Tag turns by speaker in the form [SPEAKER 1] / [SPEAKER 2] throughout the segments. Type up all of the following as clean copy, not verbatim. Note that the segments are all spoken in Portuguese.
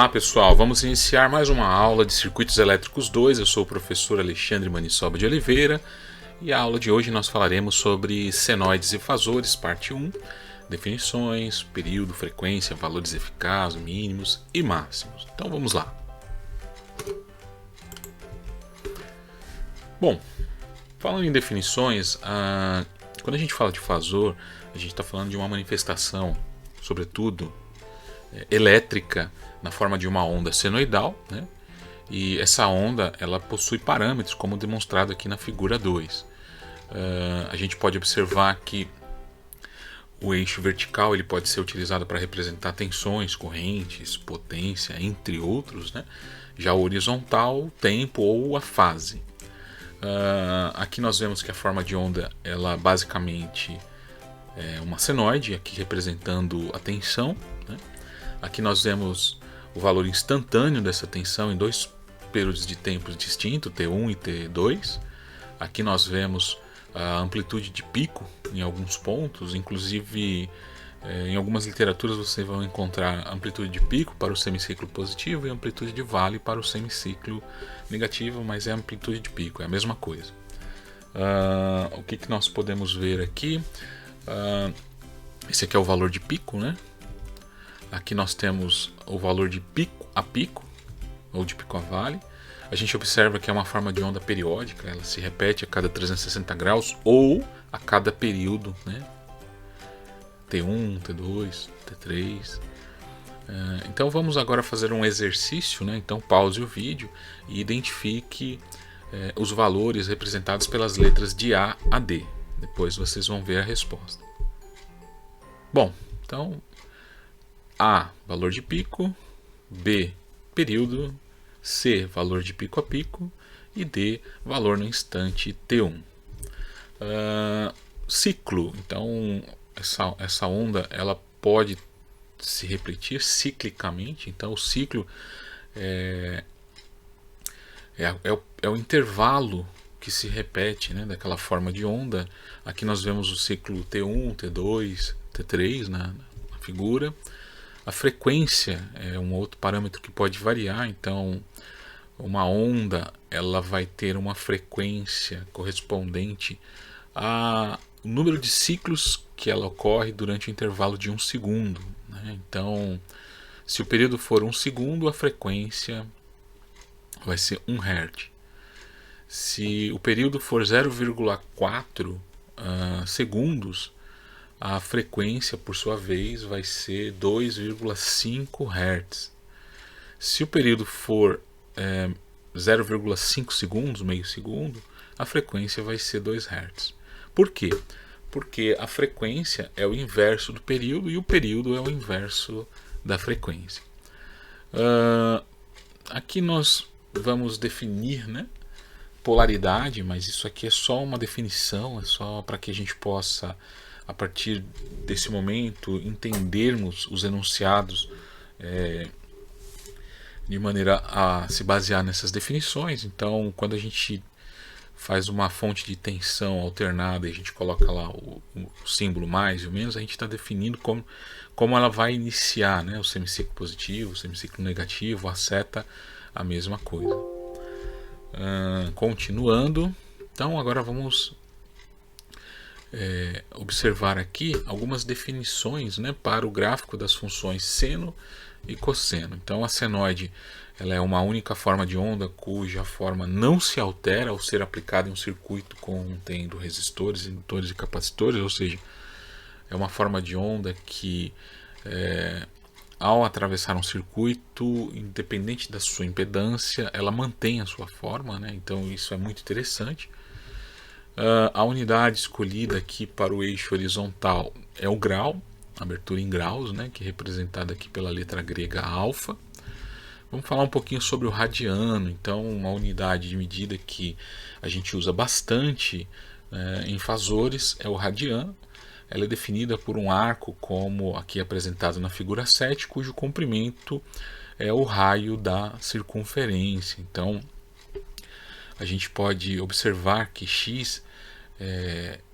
[SPEAKER 1] Olá pessoal, vamos iniciar mais uma aula de Circuitos Elétricos 2. Eu sou o professor Alexandre Manissoba de Oliveira e a aula de hoje nós falaremos sobre senoides e fasores, parte 1, definições, período, frequência, valores eficazes, mínimos e máximos. Então vamos lá. Bom, falando em definições, quando a gente fala de fasor, a gente está falando de uma manifestação, sobretudo elétrica, na forma de uma onda senoidal, né? E essa onda ela possui parâmetros, como demonstrado aqui na figura 2. A gente pode observar que o eixo vertical ele pode ser utilizado para representar tensões, correntes, potência, entre outros, né? Já o horizontal, o tempo ou a fase. Aqui nós vemos que a forma de onda ela basicamente é uma senoide, aqui representando a tensão, né? Aqui nós vemos o valor instantâneo dessa tensão em dois períodos de tempo distintos, T1 e T2. Aqui nós vemos a amplitude de pico em alguns pontos, inclusive em algumas literaturas você vai encontrar amplitude de pico para o semiciclo positivo e amplitude de vale para o semiciclo negativo, mas é amplitude de pico, é a mesma coisa. O que nós podemos ver aqui? Esse aqui é o valor de pico, né? Aqui nós temos o valor de pico a pico, ou de pico a vale. A gente observa que é uma forma de onda periódica, ela se repete a cada 360 graus ou a cada período, né? T1, T2, T3. Então vamos agora fazer um exercício, né? Então pause o vídeo e identifique os valores representados pelas letras de A a D. Depois vocês vão ver a resposta. Bom, então A, valor de pico, B, período, C, valor de pico a pico e D, valor no instante T1. Ciclo, então essa onda ela pode se repetir ciclicamente, então o ciclo é o intervalo que se repete, né, daquela forma de onda. Aqui nós vemos o ciclo T1, T2, T3 na figura. A frequência é um outro parâmetro que pode variar, então uma onda ela vai ter uma frequência correspondente ao número de ciclos que ela ocorre durante o intervalo de 1 segundo, né? Então, se o período for 1 segundo, a frequência vai ser 1 Hz. Se o período for 0,4 segundos, a frequência, por sua vez, vai ser 2,5 Hz. Se o período for 0,5 segundos, meio segundo, a frequência vai ser 2 Hz. Por quê? Porque a frequência é o inverso do período e o período é o inverso da frequência. Aqui nós vamos definir, né, polaridade, mas isso aqui é só uma definição, é só para que a gente possa, a partir desse momento, entendermos os enunciados de maneira a se basear nessas definições. Então, quando a gente faz uma fonte de tensão alternada e a gente coloca lá o símbolo mais e o menos, a gente está definindo como ela vai iniciar, né? O semiciclo positivo, o semiciclo negativo, a seta, a mesma coisa. Continuando, então agora vamos observar aqui algumas definições, né, para o gráfico das funções seno e cosseno. Então a senoide ela é uma única forma de onda cuja forma não se altera ao ser aplicada em um circuito contendo resistores, indutores e capacitores, ou seja, é uma forma de onda que ao atravessar um circuito, independente da sua impedância, ela mantém a sua forma, né? Então isso é muito interessante. A unidade escolhida aqui para o eixo horizontal é o grau, abertura em graus, né, que é representada aqui pela letra grega alfa. Vamos falar um pouquinho sobre o radiano. Então, uma unidade de medida que a gente usa bastante em fasores é o radiano. Ela é definida por um arco, como aqui apresentado na figura 7, cujo comprimento é o raio da circunferência. Então, a gente pode observar que x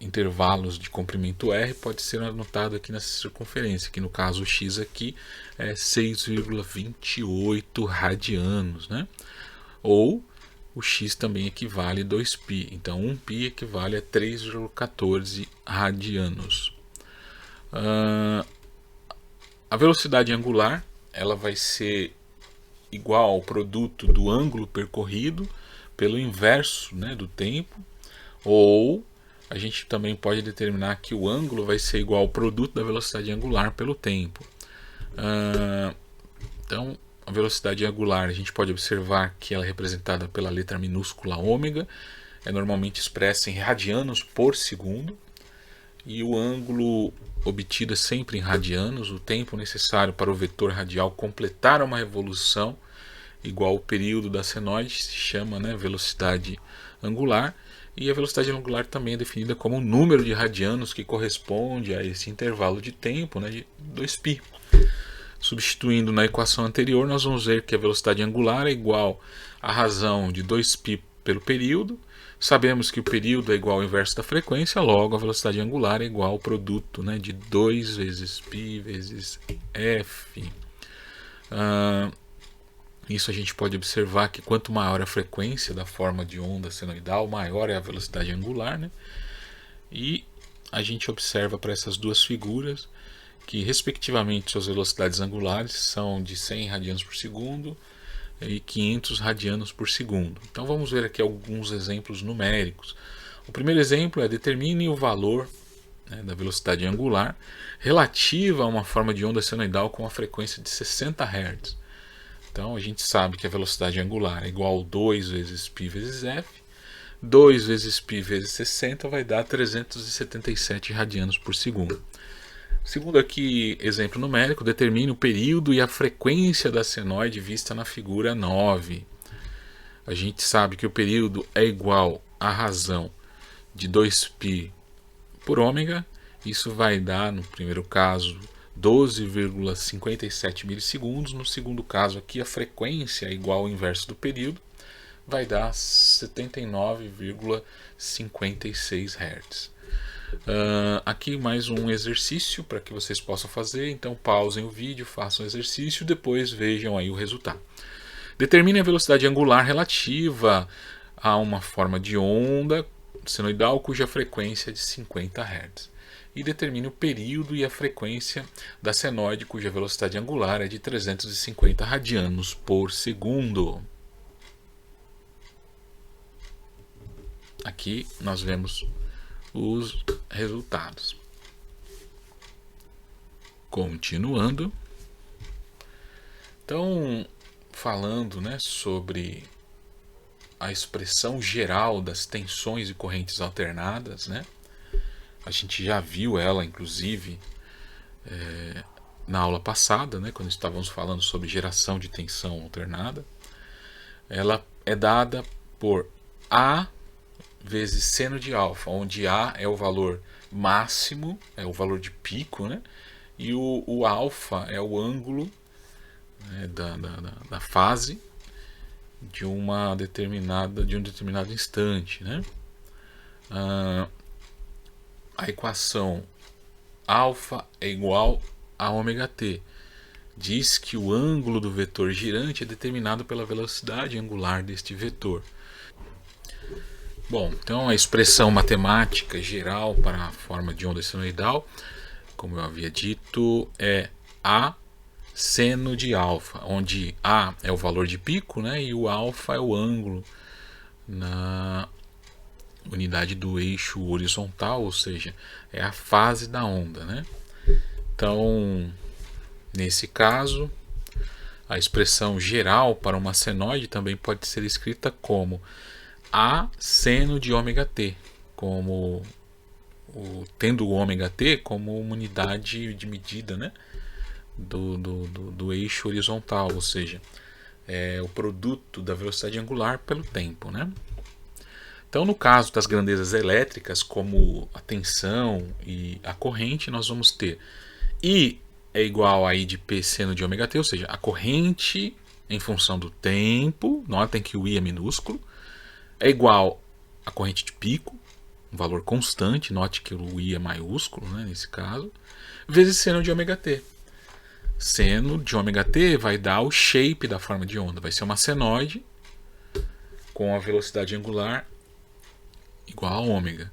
[SPEAKER 1] intervalos de comprimento R pode ser anotado aqui nessa circunferência, que no caso o x aqui é 6,28 radianos, né? Ou o x também equivale a 2π, então 1π equivale a 3,14 radianos. A velocidade angular ela vai ser igual ao produto do ângulo percorrido pelo inverso, né, do tempo, ou a gente também pode determinar que o ângulo vai ser igual ao produto da velocidade angular pelo tempo. Então, a velocidade angular a gente pode observar que ela é representada pela letra minúscula ômega, é normalmente expressa em radianos por segundo, e o ângulo obtido é sempre em radianos. O tempo necessário para o vetor radial completar uma revolução igual ao período da senoide se chama, né, velocidade angular, e a velocidade angular também é definida como o número de radianos que corresponde a esse intervalo de tempo, né, de 2π. Substituindo na equação anterior, nós vamos ver que a velocidade angular é igual à razão de 2π pelo período. Sabemos que o período é igual ao inverso da frequência, logo a velocidade angular é igual ao produto, né, de 2 vezes π vezes f. Isso a gente pode observar que quanto maior a frequência da forma de onda senoidal, maior é a velocidade angular, né? E a gente observa para essas duas figuras que respectivamente suas velocidades angulares são de 100 radianos por segundo e 500 radianos por segundo. Então vamos ver aqui alguns exemplos numéricos. O primeiro exemplo é: determine o valor, né, da velocidade angular relativa a uma forma de onda senoidal com a frequência de 60 Hz. Então a gente sabe que a velocidade angular é igual a 2 vezes π vezes f. 2 vezes π vezes 60 vai dar 377 radianos por segundo. Segundo aqui exemplo numérico, determine o período e a frequência da senoide vista na figura 9. A gente sabe que o período é igual à razão de 2π por ômega. Isso vai dar, no primeiro caso, 12,57 milissegundos. No segundo caso aqui, a frequência é igual ao inverso do período, vai dar 79,56 Hz. Aqui mais um exercício para que vocês possam fazer. Então pausem o vídeo, façam o exercício, depois vejam aí o resultado. Determine a velocidade angular relativa a uma forma de onda senoidal cuja frequência é de 50 Hz. E determine o período e a frequência da senoide cuja velocidade angular é de 350 radianos por segundo. Aqui nós vemos os resultados. Continuando. Então, falando, né, sobre a expressão geral das tensões e correntes alternadas, né? A gente já viu ela, inclusive, na aula passada, né, quando estávamos falando sobre geração de tensão alternada. Ela é dada por A vezes seno de alfa, onde A é o valor máximo, é o valor de pico, né, e o alfa é o ângulo, né, da fase de um determinado instante, né. A equação alfa é igual a ômega t. Diz que o ângulo do vetor girante é determinado pela velocidade angular deste vetor. Bom, então a expressão matemática geral para a forma de onda senoidal, como eu havia dito, é A seno de alfa, onde A é o valor de pico, né, e o alfa é o ângulo na unidade do eixo horizontal, ou seja, é a fase da onda, né? Então, nesse caso, a expressão geral para uma senoide também pode ser escrita como A seno de ômega t, tendo o ômega t como uma unidade de medida, né, do eixo horizontal, ou seja, é o produto da velocidade angular pelo tempo, né? Então, no caso das grandezas elétricas, como a tensão e a corrente, nós vamos ter I é igual a I de P seno de ômega t, ou seja, a corrente em função do tempo, notem que o I é minúsculo, é igual à corrente de pico, um valor constante, note que o I é maiúsculo, né, nesse caso, vezes seno de ômega t. Seno de ômega t vai dar o shape da forma de onda, vai ser uma senoide com a velocidade angular igual a ômega.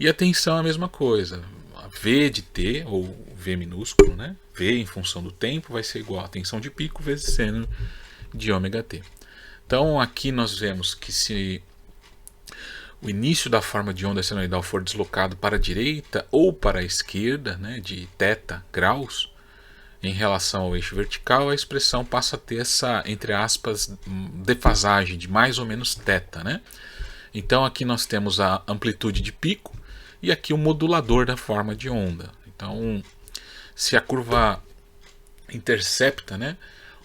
[SPEAKER 1] E a tensão é a mesma coisa, a V de t, ou V minúsculo, né, V em função do tempo, vai ser igual a tensão de pico vezes seno de ômega t. Então aqui nós vemos que se o início da forma de onda senoidal for deslocado para a direita ou para a esquerda, né, de θ graus, em relação ao eixo vertical, a expressão passa a ter essa, entre aspas, defasagem de mais ou menos θ, né? Então aqui nós temos a amplitude de pico e aqui o modulador da forma de onda. Então, se a curva intercepta, né,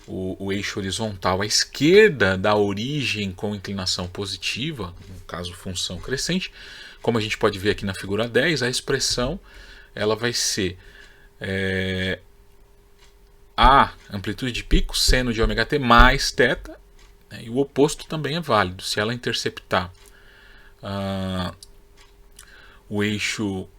[SPEAKER 1] o eixo horizontal à esquerda da origem com inclinação positiva, no caso função crescente, como a gente pode ver aqui na figura 10, a expressão ela vai ser a amplitude de pico, seno de ômega t mais θ, né, e o oposto também é válido. Se ela interceptar o eixo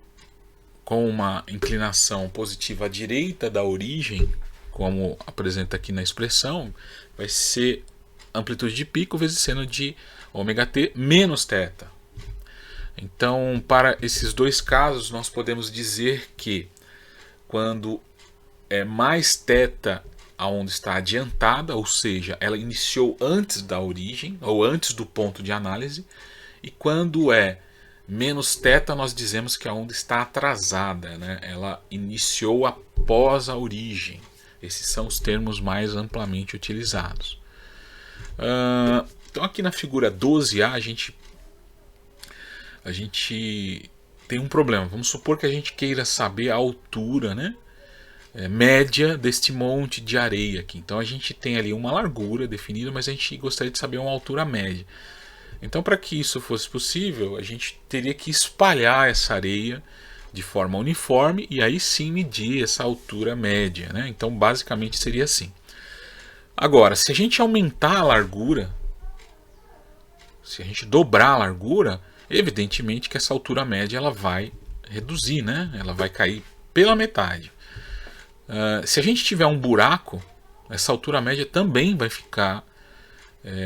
[SPEAKER 1] com uma inclinação positiva à direita da origem, como apresenta aqui na expressão, vai ser amplitude de pico vezes seno de ômega t menos θ. Então, para esses dois casos, nós podemos dizer que quando é mais θ a onda está adiantada, ou seja, ela iniciou antes da origem, ou antes do ponto de análise, e quando é menos θ, nós dizemos que a onda está atrasada, né? Ela iniciou após a origem. Esses são os termos mais amplamente utilizados. Então aqui na figura 12A a gente tem um problema. Vamos supor que a gente queira saber a altura, né, média deste monte de areia aqui. Então a gente tem ali uma largura definida, mas a gente gostaria de saber uma altura média. Então, para que isso fosse possível, a gente teria que espalhar essa areia de forma uniforme e aí sim medir essa altura média, né? Então, basicamente seria assim. Agora, se a gente aumentar a largura, se a gente dobrar a largura, evidentemente que essa altura média ela vai reduzir, né? Ela vai cair pela metade. Se a gente tiver um buraco, essa altura média também vai ficar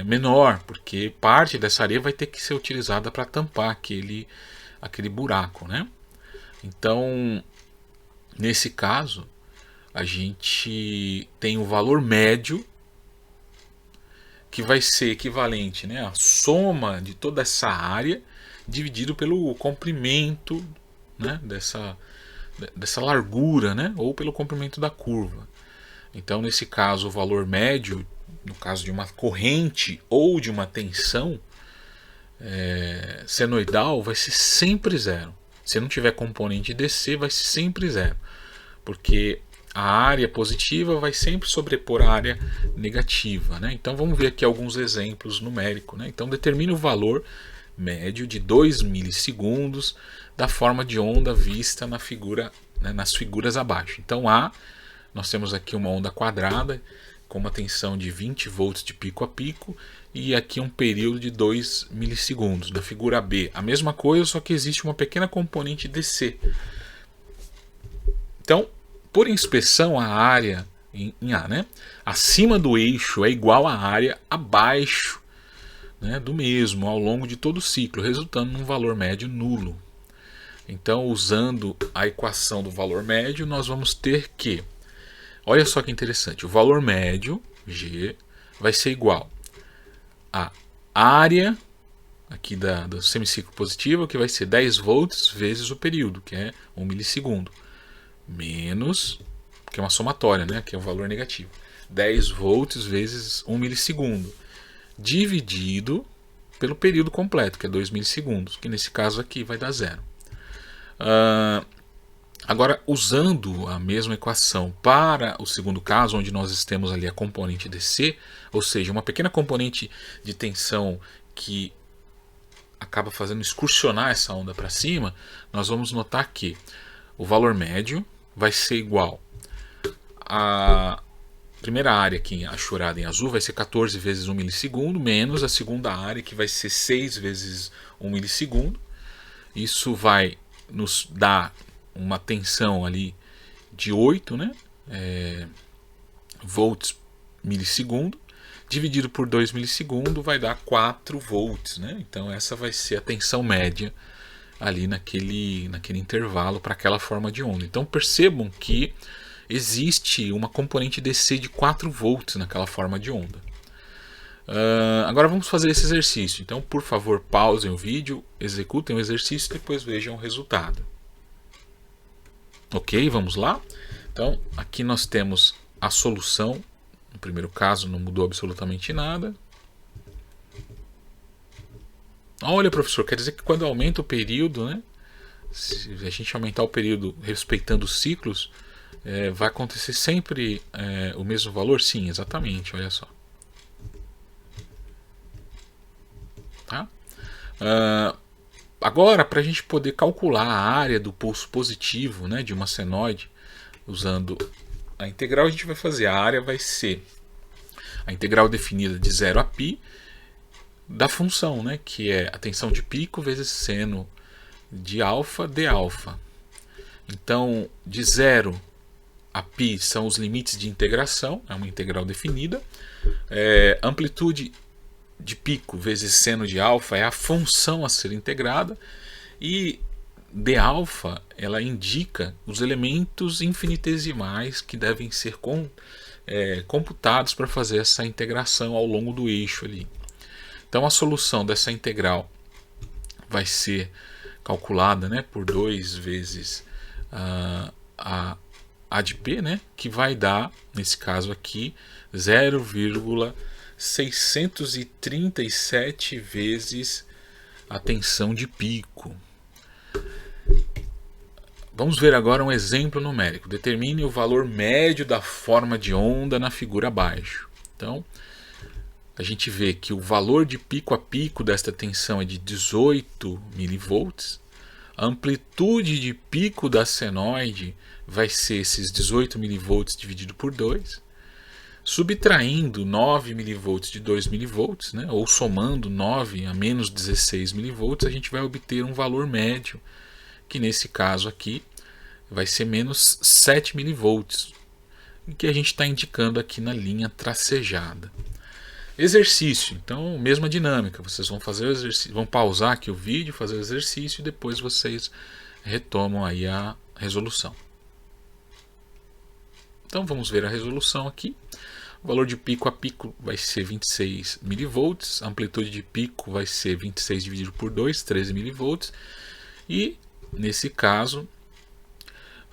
[SPEAKER 1] menor, porque parte dessa areia vai ter que ser utilizada para tampar aquele buraco, né? Então, nesse caso, a gente tem o valor médio que vai ser equivalente, né, à soma de toda essa área dividido pelo comprimento, né, dessa largura, né, ou pelo comprimento da curva. Então, nesse caso, o valor médio, no caso de uma corrente ou de uma tensão senoidal, vai ser sempre zero. Se não tiver componente DC, vai ser sempre zero, porque a área positiva vai sempre sobrepor a área negativa, né? Então vamos ver aqui alguns exemplos numéricos, né? Então determine o valor médio de 2 milissegundos da forma de onda vista na figura, né, nas figuras abaixo. Então nós temos aqui uma onda quadrada com uma tensão de 20 volts de pico a pico e aqui um período de 2 milissegundos. Da figura B, a mesma coisa, só que existe uma pequena componente DC. Então, por inspeção, a área em A, né, acima do eixo é igual à área abaixo, né, do mesmo ao longo de todo o ciclo, resultando num valor médio nulo. Então, usando a equação do valor médio, nós vamos ter que, olha só que interessante, o valor médio, G, vai ser igual a área aqui do semiciclo positivo, que vai ser 10 volts vezes o período, que é 1 milissegundo, menos, que é uma somatória, né, que é o valor negativo, 10 volts vezes 1 milissegundo, dividido pelo período completo, que é 2 milissegundos, que nesse caso aqui vai dar zero. Agora, usando a mesma equação para o segundo caso, onde nós temos ali a componente DC, ou seja, uma pequena componente de tensão que acaba fazendo excursionar essa onda para cima, nós vamos notar que o valor médio vai ser igual a primeira área aqui achurada em azul vai ser 14 vezes 1 milissegundo, menos a segunda área que vai ser 6 vezes 1 milissegundo, Isso vai nos dar uma tensão ali de 8, né, volts milissegundo, dividido por 2 milissegundos vai dar 4 volts, né? Então essa vai ser a tensão média ali naquele intervalo para aquela forma de onda. Então percebam que existe uma componente DC de 4 volts naquela forma de onda. Agora vamos fazer esse exercício. Então, por favor, pausem o vídeo, executem o exercício e depois vejam o resultado. Ok, vamos lá? Então, aqui nós temos a solução. No primeiro caso não mudou absolutamente nada. Olha, professor, quer dizer que quando aumenta o período, né? Se a gente aumentar o período respeitando os ciclos, vai acontecer sempre o mesmo valor? Sim, exatamente, olha só. Tá? Agora, para a gente poder calcular a área do pulso positivo, né, de uma senoide, usando a integral, a gente vai fazer. A área vai ser a integral definida de 0 a π da função, né, que é a tensão de pico vezes seno de alfa de alfa. Então, de 0 a π são os limites de integração, é uma integral definida. Amplitude de pico vezes seno de alfa é a função a ser integrada, e de alfa ela indica os elementos infinitesimais que devem ser computados para fazer essa integração ao longo do eixo ali. Então a solução dessa integral vai ser calculada, né, por 2 vezes a de p, né, que vai dar, nesse caso aqui, 0,637 vezes a tensão de pico. Vamos ver agora um exemplo numérico. Determine o valor médio da forma de onda na figura abaixo. Então, a gente vê que o valor de pico a pico desta tensão é de 18 milivolts. A amplitude de pico da senoide vai ser esses 18 milivolts dividido por 2. Subtraindo 9 milivolts de 2 milivolts, né, ou somando 9 a menos 16 milivolts, a gente vai obter um valor médio, que nesse caso aqui vai ser menos 7 milivolts, que a gente está indicando aqui na linha tracejada. Exercício, então mesma dinâmica, vocês vão fazer o exercício, vão pausar aqui o vídeo, fazer o exercício e depois vocês retomam aí a resolução. Então vamos ver a resolução aqui. O valor de pico a pico vai ser 26 milivolts, a amplitude de pico vai ser 26 dividido por 2, 13 milivolts, e nesse caso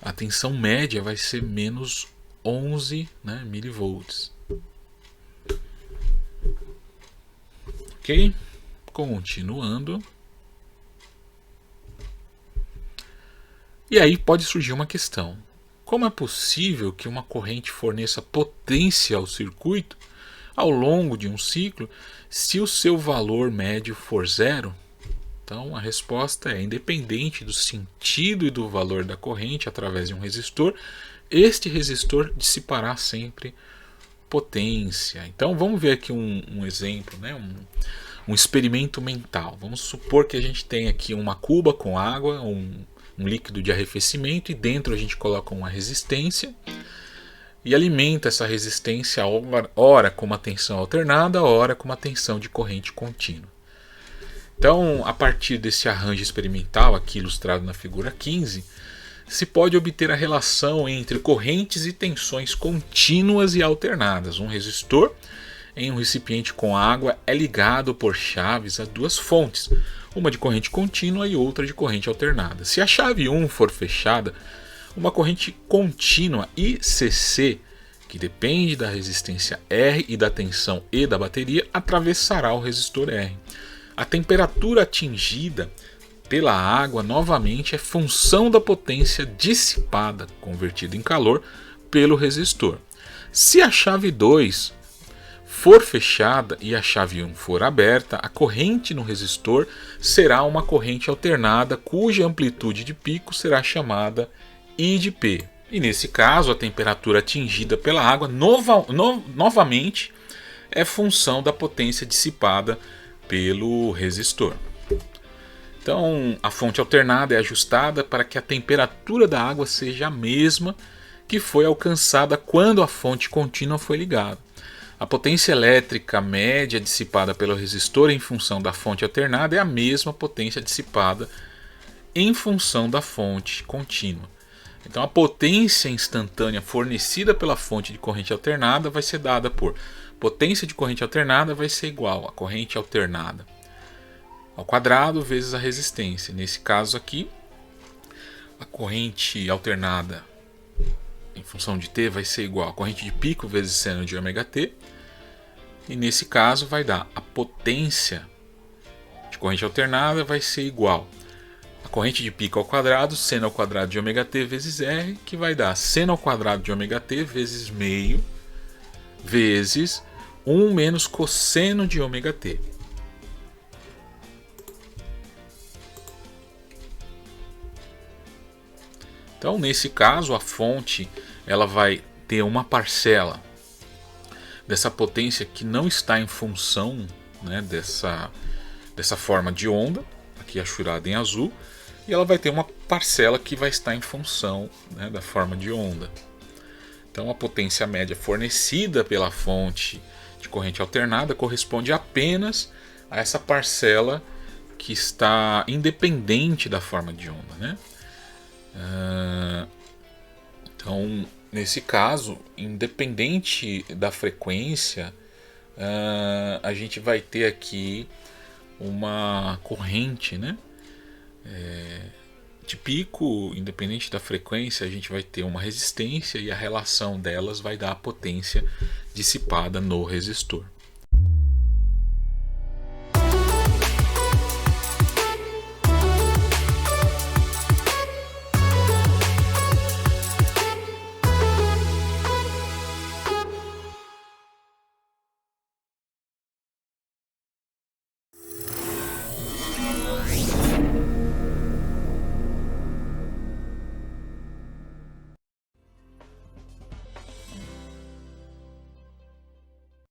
[SPEAKER 1] a tensão média vai ser menos 11, né, milivolts. Ok? Continuando. E aí pode surgir uma questão. Como é possível que uma corrente forneça potência ao circuito ao longo de um ciclo se o seu valor médio for zero? Então a resposta é: independente do sentido e do valor da corrente através de um resistor, este resistor dissipará sempre potência. Então vamos ver aqui um exemplo, né? Um experimento mental. Vamos supor que a gente tem aqui uma cuba com água, um líquido de arrefecimento, e dentro a gente coloca uma resistência e alimenta essa resistência ora com uma tensão alternada, ora com uma tensão de corrente contínua. Então, a partir desse arranjo experimental aqui ilustrado na figura 15, se pode obter a relação entre correntes e tensões contínuas e alternadas. Um resistor em um recipiente com água é ligado por chaves a duas fontes, uma de corrente contínua e outra de corrente alternada. Se a chave 1 for fechada, uma corrente contínua ICC, que depende da resistência R e da tensão E da bateria, atravessará o resistor R. A temperatura atingida pela água novamente é função da potência dissipada, convertida em calor, pelo resistor. Se a chave 2 for fechada e a chave 1 for aberta, a corrente no resistor será uma corrente alternada cuja amplitude de pico será chamada I de P. E nesse caso, a temperatura atingida pela água novamente é função da potência dissipada pelo resistor. Então, a fonte alternada é ajustada para que a temperatura da água seja a mesma que foi alcançada quando a fonte contínua foi ligada. A potência elétrica média dissipada pelo resistor em função da fonte alternada é a mesma potência dissipada em função da fonte contínua. Então, a potência instantânea fornecida pela fonte de corrente alternada vai ser dada por potência de corrente alternada vai ser igual a corrente alternada ao quadrado vezes a resistência. Nesse caso aqui, a corrente alternada em função de t vai ser igual a corrente de pico vezes seno de ômega t. E nesse caso vai dar a potência de corrente alternada vai ser igual a corrente de pico ao quadrado, seno ao quadrado de ômega t vezes r, que vai dar seno ao quadrado de ômega t vezes meio, vezes 1 menos cosseno de ômega t. Então, nesse caso, a fonte ela vai ter uma parcela dessa potência que não está em função, né, dessa forma de onda, aqui achurada em azul, e ela vai ter uma parcela que vai estar em função, né, da forma de onda. Então, a potência média fornecida pela fonte de corrente alternada corresponde apenas a essa parcela que está independente da forma de onda, né? Então, nesse caso, independente da frequência, a gente vai ter aqui uma corrente, né? De pico, independente da frequência, a gente vai ter uma resistência e a relação delas vai dar a potência dissipada no resistor.